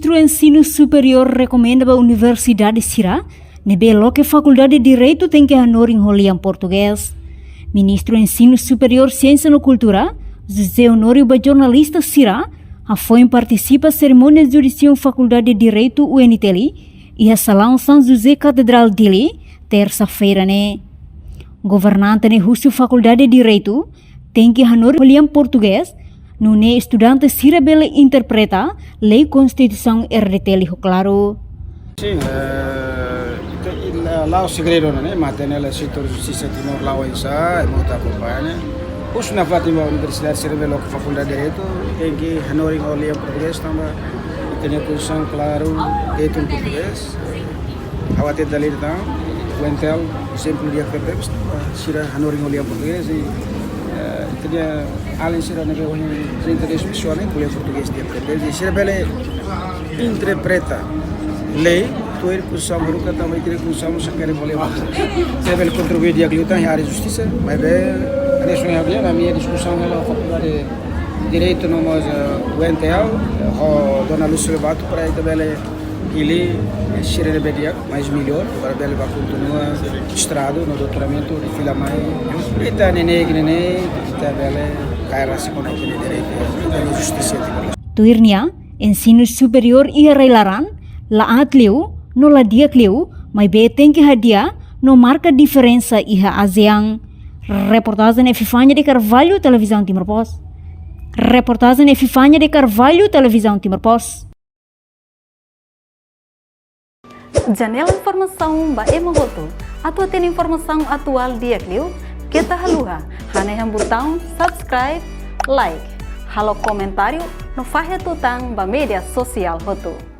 Ministro Ensino Superior recomenda a Universidade Sira nebelo que Faculdade de Direito tem que hanoring holian português. Ministro Ensino Superior Ciência e Cultura, José Honório ba jornalista Sira, foi participa cerimônia de judicial Faculdade de Direito UNTL e a Salão São José Catedral dele, terça-feira né. Governante ne Rússio Faculdade de Direito tem que hanoring holian português. No ne estudante Sira bele interpreta lei Constituição RDTL claro. Sim, lá o segredo né, maternal setor justiça timor lá o isa, é muito acompanha. Os na Fatima Universidade Sira bele Faculdade de Direito tem que hanoring olhar português também. Tem a posição claro direito em português. Awate dalil tang, Wentel sempre dia PP, Sira hanoring olhar português e dia além Sira nega olhar interesse visualmente olhar português dia PP. E Sira bele interpreta lei, tu é posição bruca também tem posição se quer olhar português. Sira bele contribuir dia que tem área de justiça, mas bem a discussão a minha discussão na faculdade de direito no mas Wentel, o dona Lúcia Levato para aí também ele Sira bedia mais melhor para bele vai continuar estrado no doutoramento de filha mãe eta nenê eta bele caira se conecta de direito da justiça Tuirnia ensino superior e reilaran la atleu no la dia cleu mas be tem que hadia no marca diferença e a ASEAN reportagem é Fifanya de Carvalho televisão Timor Post reportagem é Fifanya de Carvalho televisão Timor Post. Janela informação ba emogoto. Atua tem informação atual dia clio. Kita haluha. Haneham botão subscribe, like. Halo comentário no faixa tutang ba media sosial hoto.